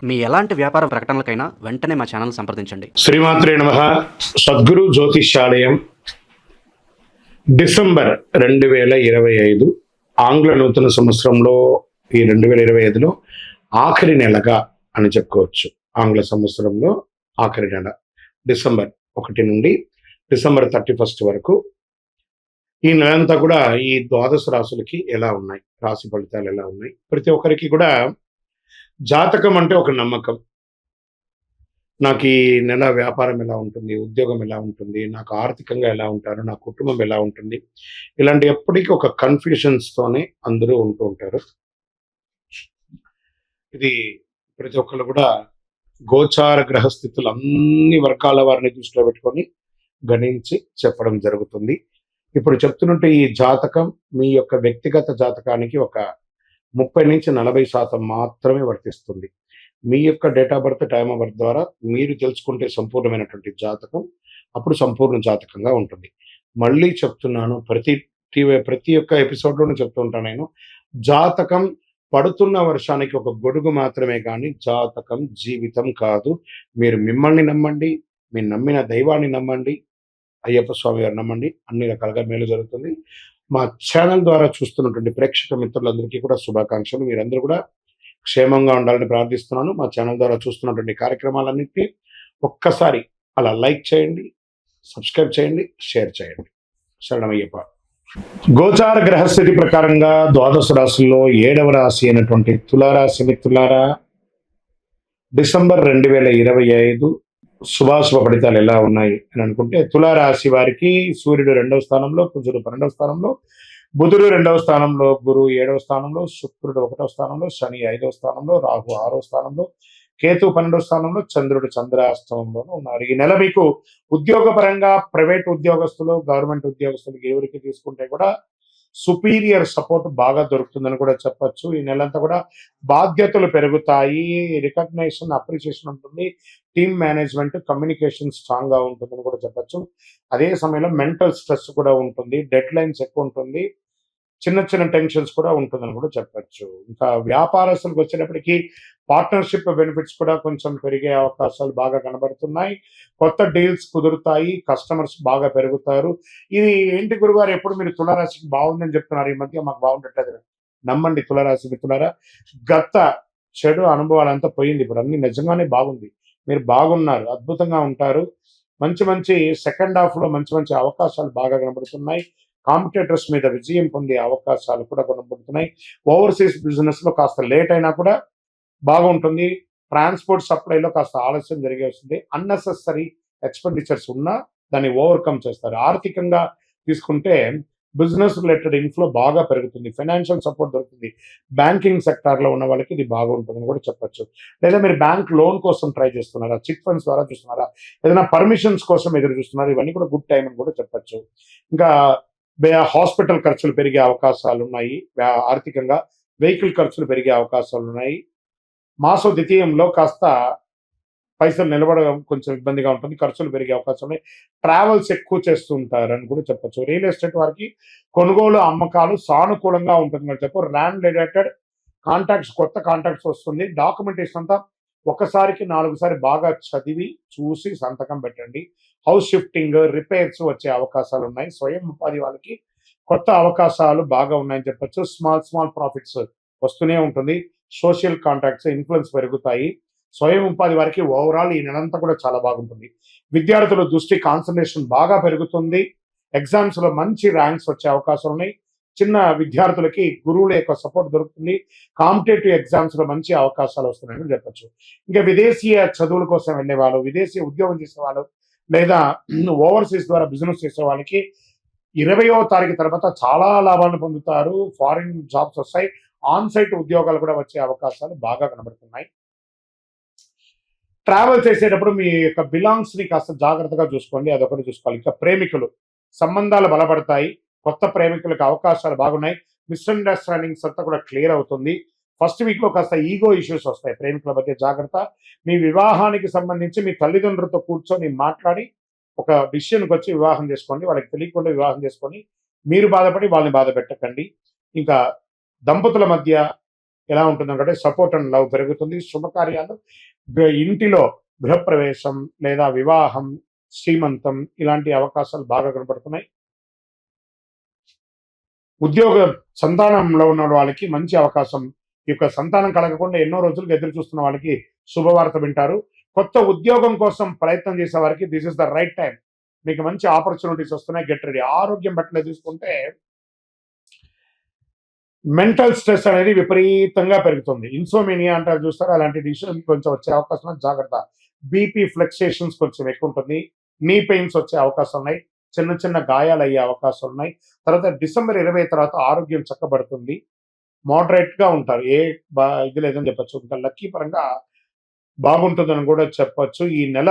మీ ఎలాంటి వ్యాపార ప్రకటనలకైనా వెంటనే మా ఛానల్ సంప్రదించండి. శ్రీమాత్రే నమః. సద్గురు జ్యోతిష్యాలయం డిసెంబర్ 2025 ఆంగ్ల నూతన సంవత్సరంలో ఈ 2025లో ఆఖరి నెలగా అని చెప్పుకోవచ్చు. ఆంగ్ల సంవత్సరంలో ఆఖరి నెల డిసెంబర్ 1 నుండి డిసెంబర్ 31 వరకు ఈ నెలంతా కూడా ఈ ద్వాదశ రాశులకి ఎలా ఉన్నాయి, రాశి ఫలితాలు ఎలా ఉన్నాయి, ప్రతి ఒక్కరికి కూడా జాతకం అంటే ఒక నమ్మకం. నాకు ఈ నెల వ్యాపారం ఎలా ఉంటుంది, ఉద్యోగం ఎలా ఉంటుంది, నాకు ఆర్థికంగా ఎలా ఉంటారు, నా కుటుంబం ఎలా ఉంటుంది, ఇలాంటి ఎప్పటికీ ఒక కన్ఫ్యూషన్స్తోనే అందరూ ఉంటూ ఉంటారు. ఇది ప్రతి ఒక్కరు కూడా గోచార గ్రహస్థితులు అన్ని వర్గాల వారిని దృష్టిలో పెట్టుకొని గణించి చెప్పడం జరుగుతుంది. ఇప్పుడు చెప్తున్నట్టు ఈ జాతకం మీ యొక్క వ్యక్తిగత జాతకానికి ఒక 30-40% మాత్రమే వర్తిస్తుంది. మీ యొక్క date of birth, time of birth ద్వారా మీరు తెలుసుకుంటే సంపూర్ణమైనటువంటి జాతకం అప్పుడు సంపూర్ణ జాతకంగా ఉంటుంది. మళ్ళీ చెప్తున్నాను, ప్రతి ఒక్క ఎపిసోడ్లోనూ చెప్తూ ఉంటాను నేను, జాతకం పడుతున్న వర్షానికి ఒక గొడుగు మాత్రమే కానీ జాతకం జీవితం కాదు. మీరు మిమ్మల్ని నమ్మండి, మీరు నమ్మిన దైవాన్ని నమ్మండి, అయ్యప్ప స్వామి గారు నమ్మండి, అన్ని రకాలుగా మేలు జరుగుతుంది. మా ఛానల్ ద్వారా చూస్తున్నటువంటి ప్రేక్షక మిత్రులందరికీ కూడా శుభాకాంక్షలు. మీరందరూ కూడా క్షేమంగా ఉండాలని ప్రార్థిస్తున్నాను. మా ఛానల్ ద్వారా చూస్తున్నటువంటి కార్యక్రమాలన్నింటినీ ఒక్కసారి అలా లైక్ చేయండి, సబ్స్క్రైబ్ చేయండి, షేర్ చేయండి. శరణమయ్యప్ప. గోచార గ్రహస్థితి ప్రకారంగా ద్వాదశ రాశుల్లో 7వ రాశి అయినటువంటి తులారాశి మిత్రులారా, డిసెంబర్ 2025 శుభాశుభ ఫలితాలు ఎలా ఉన్నాయి అని అనుకుంటే, తులారాశి వారికి సూర్యుడు 2వ స్థానంలో, కుజుడు 12వ స్థానంలో, బుధుడు 2వ స్థానంలో, గురువు 7వ స్థానంలో, శుక్రుడు 1వ స్థానంలో, శని 5వ స్థానంలో, రాహు 6వ స్థానంలో, కేతు 12వ స్థానంలో, చంద్రుడు చంద్రాష్టమంలోనూ ఉన్నారు. ఈ నెల మీకు ఉద్యోగపరంగా ప్రైవేట్ ఉద్యోగస్తులు, గవర్నమెంట్ ఉద్యోగస్తులు ఎవరికి తీసుకుంటే కూడా సుపీరియర్ సపోర్ట్ బాగా దొరుకుతుందని కూడా చెప్పొచ్చు. ఈ నెలంతా కూడా బాధ్యతలు పెరుగుతాయి, రికగ్నైజేషన్, అప్రిషియేషన్ ఉంటుంది, టీమ్ మేనేజ్మెంట్, కమ్యూనికేషన్ స్ట్రాంగ్ గా ఉంటుందని కూడా చెప్పొచ్చు. అదే సమయంలో మెంటల్ స్ట్రెస్ కూడా ఉంటుంది, డెడ్ లైన్స్ ఎక్కువ ఉంటుంది, చిన్న చిన్న టెన్షన్స్ కూడా ఉంటుందని కూడా చెప్పొచ్చు. ఇంకా వ్యాపారస్తులకు వచ్చేటప్పటికి పార్ట్నర్షిప్ బెనిఫిట్స్ కూడా కొంచెం పెరిగే అవకాశాలు బాగా కనబడుతున్నాయి. కొత్త డీల్స్ కుదురుతాయి, కస్టమర్స్ బాగా పెరుగుతారు. ఇది ఏంటి గురుగారు, ఎప్పుడు మీరు తులారాశికి బాగుందని చెప్తున్నారు, ఈ మధ్య మాకు బాగుండట్లేదు. నమ్మండి తులారాశి మిత్రులారా, గత చెడు అనుభవాలంతా పోయింది. ఇప్పుడు అన్ని నిజంగానే బాగుంది. మీరు బాగున్నారు, అద్భుతంగా ఉంటారు. మంచి మంచి సెకండ్ హాఫ్ లో మంచి మంచి అవకాశాలు బాగా కనబడుతున్నాయి. కాంపిటేటర్స్ మీద విజయం పొందే అవకాశాలు కూడా కనబడుతున్నాయి. ఓవర్సీస్ బిజినెస్ లో కాస్త లేట్ అయినా కూడా బాగుంటుంది. ట్రాన్స్పోర్ట్ సప్లైలో కాస్త ఆలస్యం జరిగే వస్తుంది. అన్నెసెసరీ ఎక్స్పెండిచర్స్ ఉన్నా దాన్ని ఓవర్కమ్ చేస్తారు. ఆర్థికంగా తీసుకుంటే బిజినెస్ రిలేటెడ్ ఇన్ఫ్లో బాగా పెరుగుతుంది, ఫైనాన్షియల్ సపోర్ట్ దొరుకుతుంది. బ్యాంకింగ్ సెక్టార్లో ఉన్న వాళ్ళకి ఇది బాగుంటుందని కూడా చెప్పొచ్చు. లేదా మీరు బ్యాంక్ లోన్ కోసం ట్రై చేస్తున్నారా, చిట్ ఫండ్స్ ద్వారా చూస్తున్నారా, ఏదైనా పర్మిషన్స్ కోసం ఎదురు చూస్తున్నారా, ఇవన్నీ కూడా గుడ్ టైం అని కూడా చెప్పొచ్చు. ఇంకా హాస్పిటల్ ఖర్చులు పెరిగే అవకాశాలు ఉన్నాయి. ఆర్థికంగా వెహికల్ ఖర్చులు పెరిగే అవకాశాలు ఉన్నాయి. మాసో ద్వితీయంలో కాస్త పైసలు నిలబడడం కొంచెం ఇబ్బందిగా ఉంటుంది, ఖర్చులు పెరిగే అవకాశం ఉన్నాయి. ట్రావెల్స్ ఎక్కువ చేస్తూ ఉంటారని కూడా చెప్పొచ్చు. రియల్ ఎస్టేట్ వారికి కొనుగోలు అమ్మకాలు సానుకూలంగా ఉంటుందని చెప్పు. ల్యాండ్ రిలేటెడ్ కాంటాక్ట్స్, కొత్త కాంటాక్ట్స్ వస్తుంది. డాక్యుమెంటేషన్ అంతా ఒకసారికి 4 సారి బాగా చదివి చూసి సంతకం పెట్టండి. హౌస్ షిఫ్టింగ్, రిపేర్స్ వచ్చే అవకాశాలు ఉన్నాయి. స్వయం ఉపాధి వాళ్ళకి కొత్త అవకాశాలు బాగా ఉన్నాయని చెప్పొచ్చు. స్మాల్ ప్రాఫిట్స్ వస్తూనే ఉంటుంది. సోషల్ కాంటాక్ట్స్, ఇన్ఫ్లుయెన్స్ పెరుగుతాయి. స్వయం ఉపాధి వారికి ఓవరాల్ ఈ నెలంతా కూడా చాలా బాగుంటుంది. విద్యార్థుల దృష్టి, కాన్సన్ట్రేషన్ బాగా పెరుగుతుంది. ఎగ్జామ్స్ లో మంచి ర్యాంక్స్ వచ్చే అవకాశాలు ఉన్నాయి. చిన్న విద్యార్థులకి గురువుల యొక్క సపోర్ట్ దొరుకుతుంది. కాంపిటేటివ్ ఎగ్జామ్స్ లో మంచి అవకాశాలు వస్తున్నాయని చెప్పొచ్చు. ఇంకా విదేశీయ చదువుల కోసం వెళ్ళే వాళ్ళు, విదేశీ ఉద్యోగం చేసే వాళ్ళు, లేదా ఓవర్సీస్ ద్వారా బిజినెస్ చేసే వాళ్ళకి 20వ తారీఖు తర్వాత చాలా లాభాలను పొందుతారు. ఫారిన్ జాబ్స్ వస్తాయి. ఆన్ సైట్ ఉద్యోగాలు కూడా వచ్చే అవకాశాలు బాగా కనబడుతున్నాయి. ట్రావెల్ చేసేటప్పుడు మీ యొక్క బిలాంగ్స్ ని కాస్త జాగ్రత్తగా చూసుకోండి, అదొకటి చూసుకోవాలి. ఇంకా ప్రేమికులు సంబంధాలు బలపడతాయి. కొత్త ప్రేమికులకు అవకాశాలు బాగున్నాయి. మిస్అండర్స్టాండింగ్స్ అంతా కూడా క్లియర్ అవుతుంది. ఫస్ట్ వీక్ లో కాస్త ఈగో ఇష్యూస్ వస్తాయి, ప్రేమికుల మధ్య జాగ్రత్త. మీ వివాహానికి సంబంధించి మీ తల్లిదండ్రులతో కూర్చొని మాట్లాడి ఒక డిసిషన్కి వచ్చి వివాహం చేసుకోండి. వాళ్ళకి తెలియకుండా వివాహం చేసుకొని మీరు బాధపడి వాళ్ళని బాధ పెట్టకండి. ఇంకా దంపతుల మధ్య ఎలా ఉంటుందంటే సపోర్ట్ అండ్ లవ్ పెరుగుతుంది. శుభకార్యాలు ఇంటిలో గృహప్రవేశం లేదా వివాహం, శ్రీమంతం ఇలాంటి అవకాశాలు బాగా కనపడుతున్నాయి. ఉద్యోగ సంతానంలో ఉన్న వాళ్ళకి మంచి అవకాశం. ఈ యొక్క సంతానం కలగకుండా ఎన్నో రోజులుగా ఎదురు చూస్తున్న వాళ్ళకి శుభవార్త వింటారు. కొత్త ఉద్యోగం కోసం ప్రయత్నం చేసే వారికి this is the right time. మీకు మంచి ఆపర్చునిటీస్ వస్తున్నాయి. Get ready. ఆరోగ్యం పట్ల చూసుకుంటే మెంటల్ స్ట్రెస్ అనేది విపరీతంగా పెరుగుతుంది. ఇన్సోమేనియా అంటారు చూస్తారు, అలాంటి డిసిషన్ కొంచెం వచ్చే అవకాశం ఉంది. జాగ్రత్త. బీపీ ఫ్లక్చుయేషన్స్ కొంచెం ఎక్కువ ఉంటుంది. నీ పెయిన్స్ వచ్చే అవకాశం ఉన్నాయి. చిన్న చిన్న గాయాలు అయ్యే అవకాశం ఉన్నాయి. తర్వాత డిసెంబర్ 20 తర్వాత ఆరోగ్యం చక్కబడుతుంది. మోడరేట్ గా ఉంటారు. ఇది లేదని చెప్పొచ్చు. ఇంకా లక్కీ పరంగా బాగుంటుందని కూడా చెప్పొచ్చు. ఈ నెల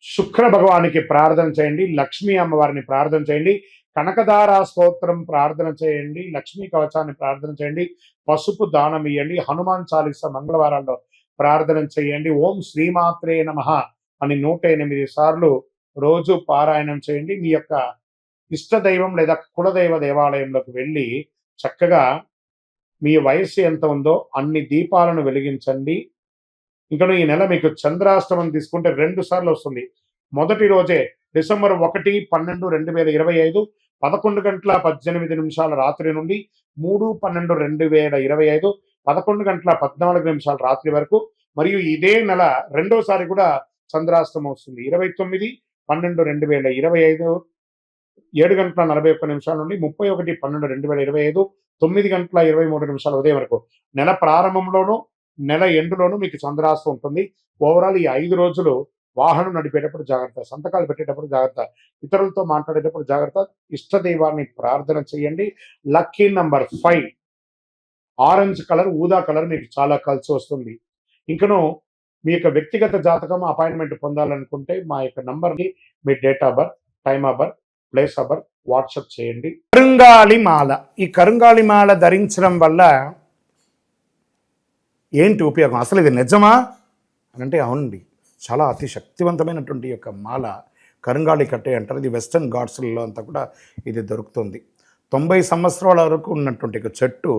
శుక్ర భగవానికి ప్రార్థన చేయండి. లక్ష్మీ అమ్మవారిని ప్రార్థన చేయండి. కనకదార స్తోత్రం ప్రార్థన చేయండి. లక్ష్మీ కవచాన్ని ప్రార్థన చేయండి. పసుపు దానం ఇవ్వండి. హనుమాన్ చాలీస మంగళవారాల్లో ప్రార్థన చేయండి. ఓం శ్రీమాత్రే నమః అని 108 సార్లు రోజు పారాయణం చేయండి. మీ యొక్క ఇష్టదైవం లేదా కులదైవ దేవాలయంలోకి వెళ్ళి చక్కగా మీ వయస్సు ఎంత ఉందో అన్ని దీపాలను వెలిగించండి. ఇంకా ఈ నెల మీకు చంద్రాష్టమం తీసుకుంటే 2 సార్లు వస్తుంది. మొదటి రోజే డిసెంబర్ 1/12/2025 11:18 రాత్రి నుండి 3/12/2025 11:14 రాత్రి వరకు, మరియు ఇదే నెల రెండోసారి కూడా చంద్రాష్టమం వస్తుంది. 29/12/2025 7:41 నుండి 31/12/2025 9:23 ఉదయం వరకు. నెల ప్రారంభంలోనూ నెల ఎండులోనూ మీకు చంద్రాష్టం ఉంటుంది. ఓవరాల్ ఈ 5 రోజులు వాహనం నడిపేటప్పుడు జాగ్రత్త, సంతకాలు పెట్టేటప్పుడు జాగ్రత్త, ఇతరులతో మాట్లాడేటప్పుడు జాగ్రత్త. ఇష్టదైవాన్ని ప్రార్థన చేయండి. లక్కీ నంబర్ 5 ఆరెంజ్ కలర్, ఊదా కలర్ మీకు చాలా కలిసి వస్తుంది. ఇంకను మీ యొక్క వ్యక్తిగత జాతకం అపాయింట్మెంట్ పొందాలనుకుంటే మా యొక్క నంబర్ని మీ date of birth, time of birth, place of birth WhatsApp చేయండి. కరుంగాళి మాల. ఈ కరుంగాళి మాల ధరించడం వల్ల ఏంటి ఉపయోగం? అసలు ఇది నిజమా అని అంటే అవునండి, చాలా అతి శక్తివంతమైనటువంటి యొక్క మాల కరుంగాళి కట్టే అంటారు. ఇది వెస్టర్న్ ఘాట్స్లలో అంతా కూడా ఇది దొరుకుతుంది. 90 సంవత్సరాల వరకు ఉన్నటువంటి ఒక చెట్టు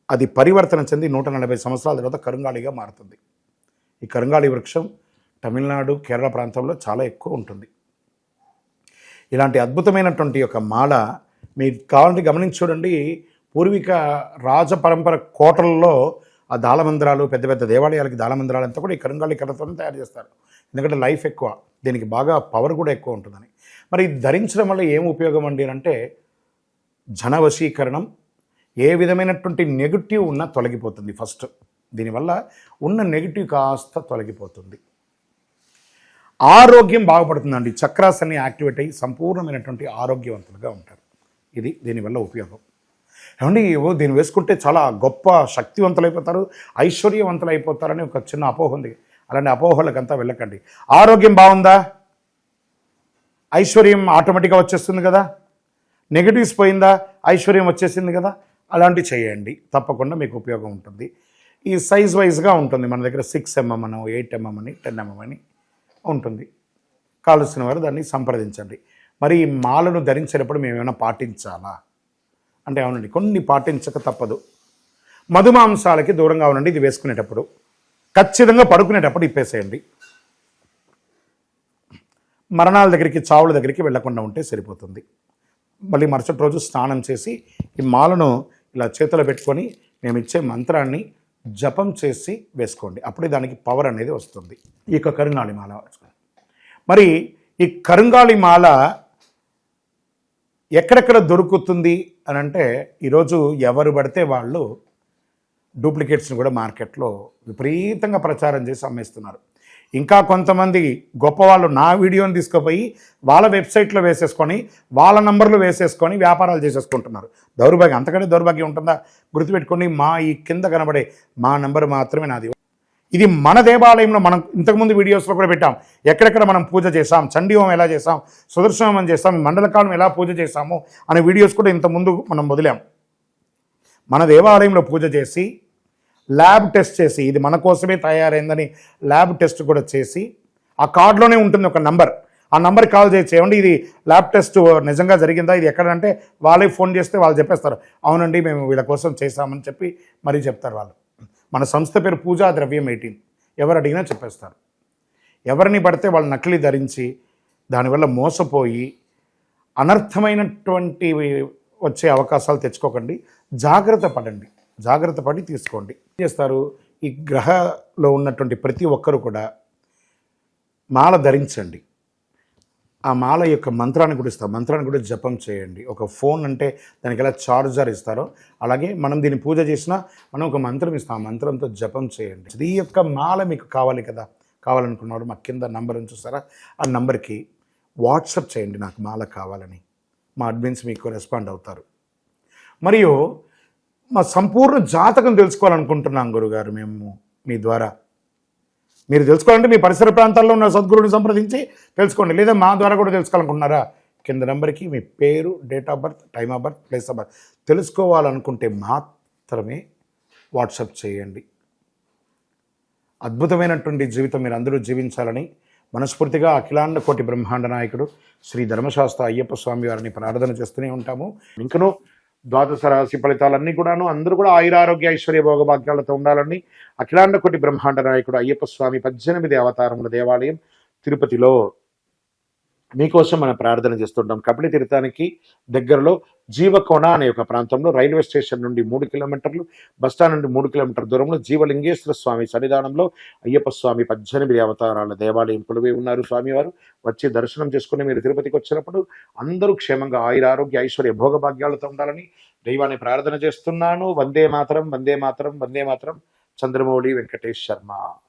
అది పరివర్తన చెంది 140 సంవత్సరాల తర్వాత కరుంగాళిగా మారుతుంది. ఈ కరుంగాళి వృక్షం తమిళనాడు, కేరళ ప్రాంతంలో చాలా ఎక్కువ ఉంటుంది. ఇలాంటి అద్భుతమైనటువంటి యొక్క మాల మీకు కావాలంటే గమనించి చూడండి. పూర్వీక రాజపరంపర కోటలలో ఆ దాళమందిరాలు, పెద్ద పెద్ద దేవాలయాలకి దాళమందిరాలు అంతా కూడా ఈ కరుంగాళి కర్రతో తయారు చేస్తారు. ఎందుకంటే లైఫ్ ఎక్కువ, దీనికి బాగా పవర్ కూడా ఎక్కువ ఉంటుందని. మరి ఇది ధరించడం వల్ల ఏం ఉపయోగం అండి అంటే జన వశీకరణం, ఏ విధమైనటువంటి నెగిటివ్ ఉన్నా తొలగిపోతుంది. ఫస్ట్ దీనివల్ల ఉన్న నెగిటివ్ కాస్త తొలగిపోతుంది. ఆరోగ్యం బాగుపడుతుందండి. చక్రాస్ అన్ని యాక్టివేట్ అయ్యి సంపూర్ణమైనటువంటి ఆరోగ్యవంతులుగా ఉంటారు. ఇది దీనివల్ల ఉపయోగం. ఏమండి దీన్ని వేసుకుంటే చాలా గొప్ప శక్తివంతులు అయిపోతారు, ఐశ్వర్యవంతులు అయిపోతారని ఒక చిన్న అపోహ ఉంది. అలాంటి అపోహలకంతా వెళ్ళకండి. ఆరోగ్యం బాగుందా, ఐశ్వర్యం ఆటోమేటిక్గా వచ్చేస్తుంది కదా. నెగిటివ్స్ పోయిందా, ఐశ్వర్యం వచ్చేసింది కదా. అలాంటివి చేయండి, తప్పకుండా మీకు ఉపయోగం ఉంటుంది. ఈ సైజ్ వైజ్గా ఉంటుంది. మన దగ్గర 6 mm అని, 8 mm అని, 10 mm అని ఉంటుంది. కావలసిన వారు దాన్ని సంప్రదించండి. మరి ఈ మాలను ధరించేటప్పుడు మేము ఏమైనా పాటించాలా అంటే అవునండి, కొన్ని పాటించక తప్పదు. మధుమాంసాలకి దూరంగా ఉండండి. ఇది వేసుకునేటప్పుడు ఖచ్చితంగా పడుకునేటప్పుడు ఇప్పేసేయండి. మరణాల దగ్గరికి, చావుల దగ్గరికి వెళ్లకుండా ఉంటే సరిపోతుంది. మళ్ళీ మరుసటి రోజు స్నానం చేసి ఈ మాలను ఇలా చేతిలో పెట్టుకొని మేము ఇచ్చే మంత్రాన్ని జపం చేసి వేసుకోండి. అప్పుడే దానికి పవర్ అనేది వస్తుంది. ఈ యొక్క కరుంగాళి మాల. మరి ఈ కరుంగాళి మాల ఎక్కడెక్కడ దొరుకుతుంది అని అంటే ఈరోజు ఎవరు పడితే వాళ్ళు డూప్లికేట్స్ని కూడా మార్కెట్లో విపరీతంగా ప్రచారం చేసి అమ్మేస్తున్నారు. ఇంకా కొంతమంది గొప్పవాళ్ళు నా వీడియోని తీసుకుపోయి వాళ్ళ వెబ్సైట్లో వేసేసుకొని వాళ్ళ నంబర్లు వేసేసుకొని వ్యాపారాలు చేసేసుకుంటున్నారు. దౌర్భాగ్యం, అంతకంటే దౌర్భాగ్యం ఉంటుందా? గుర్తుపెట్టుకోండి, మా ఈ కింద కనబడే మా నంబర్ మాత్రమే నాది. ఇది మన దేవాలయంలో మనం ఇంతకుముందు వీడియోస్లో కూడా పెట్టాం. ఎక్కడెక్కడ మనం పూజ చేసాం, చండీ హోమం ఎలా చేసాం, సుదర్శన హోమం చేసాం, మండలకాలం ఎలా పూజ చేసాము అనే వీడియోస్ కూడా ఇంతకుముందు మనం వదిలాం. మన దేవాలయంలో పూజ చేసి ల్యాబ్ టెస్ట్ చేసి ఇది మన కోసమే తయారైందని ల్యాబ్ టెస్ట్ కూడా చేసి ఆ కార్డులోనే ఉంటుంది ఒక నంబర్. ఆ నంబర్కి కాల్ చేయొచ్చు. ఏమండి ఇది ల్యాబ్ టెస్ట్ నిజంగా జరిగిందా, ఇది ఎక్కడంటే వాళ్ళే ఫోన్ చేస్తే వాళ్ళు చెప్పేస్తారు, అవునండి మేము వీళ్ళ కోసం చేశామని చెప్పి మరీ చెప్తారు వాళ్ళు. మన సంస్థ పేరు పూజా ద్రవ్యం 18. ఎవరు అడిగినా చెప్పేస్తారు. ఎవరిని పడితే వాళ్ళు నకిలీ ధరించి దానివల్ల మోసపోయి అనర్థమైనటువంటి వచ్చే అవకాశాలు తెచ్చుకోకండి. జాగ్రత్త పడండి, జాగ్రత్త పడి తీసుకోండి. ఏం చేస్తారు, ఈ గ్రహలో ఉన్నటువంటి ప్రతి ఒక్కరు కూడా మాల ధరించండి. ఆ మాల యొక్క మంత్రాన్ని కూడా ఇస్తారు, మంత్రాన్ని కూడా జపం చేయండి. ఒక ఫోన్ అంటే దానికి ఎలా చార్జర్ ఇస్తారో అలాగే మనం దీన్ని పూజ చేసినా మనం ఒక మంత్రం ఇస్తాం, ఆ మంత్రంతో జపం చేయండి. ఈ యొక్క మాల మీకు కావాలి కదా, కావాలనుకున్నవాడు మా కింద నంబర్ చూస్తారా, ఆ నంబర్కి వాట్సాప్ చేయండి నాకు మాల కావాలని. మా అడ్మిన్స్ మీకు రెస్పాండ్ అవుతారు. మరియు మా సంపూర్ణ జాతకం తెలుసుకోవాలనుకుంటున్నాం గురుగారు మేము మీ ద్వారా. మీరు తెలుసుకోవాలంటే మీ పరిసర ప్రాంతాల్లో ఉన్న సద్గురుని సంప్రదించి తెలుసుకోండి, లేదా మా ద్వారా కూడా తెలుసుకోవాలనుకుంటున్నారా, కింద నెంబర్కి మీ పేరు, date of birth, time of birth, place of birth తెలుసుకోవాలనుకుంటే మాత్రమే వాట్సాప్ చేయండి. అద్భుతమైనటువంటి జీవితం మీరు అందరూ జీవించాలని మనస్ఫూర్తిగా అఖిలాండ కోటి బ్రహ్మాండ నాయకుడు శ్రీ ధర్మశాస్త్ర అయ్యప్ప స్వామి వారిని ప్రార్థన చేస్తూనే ఉంటాము. ఇంకనూ ద్వాదశ రాశి ఫలితాలన్నీ కూడాను అందరూ కూడా ఆయురారోగ్య ఐశ్వర్య భోగభాగ్యాలతో ఉండాలని అఖిలాండ కోటి బ్రహ్మాండ నాయకుడు అయ్యప్ప స్వామి 18 అవతారముల దేవాలయం తిరుపతిలో మీకోసం మనం ప్రార్థన చేస్తుంటాం. కపిలి తీర్థానికి దగ్గరలో జీవకోణ అనే ఒక ప్రాంతంలో రైల్వే స్టేషన్ నుండి 3 కిలోమీటర్లు, బస్టాండ్ నుండి 3 కిలోమీటర్ల దూరంలో జీవలింగేశ్వర స్వామి సన్నిధానంలో అయ్యప్ప స్వామి 18 అవతారాల దేవాలయం కొలువై ఉన్నారు. స్వామివారు వచ్చి దర్శనం చేసుకుని మీరు తిరుపతికి వచ్చినప్పుడు అందరూ క్షేమంగా ఆయురారోగ్య ఐశ్వర్య భోగభాగ్యాలతో ఉండాలని దైవాన్ని ప్రార్థన చేస్తున్నాను. వందే మాతరం, వందే మాతరం, వందే మాతరం. చంద్రమౌళి వెంకటేష్ శర్మ.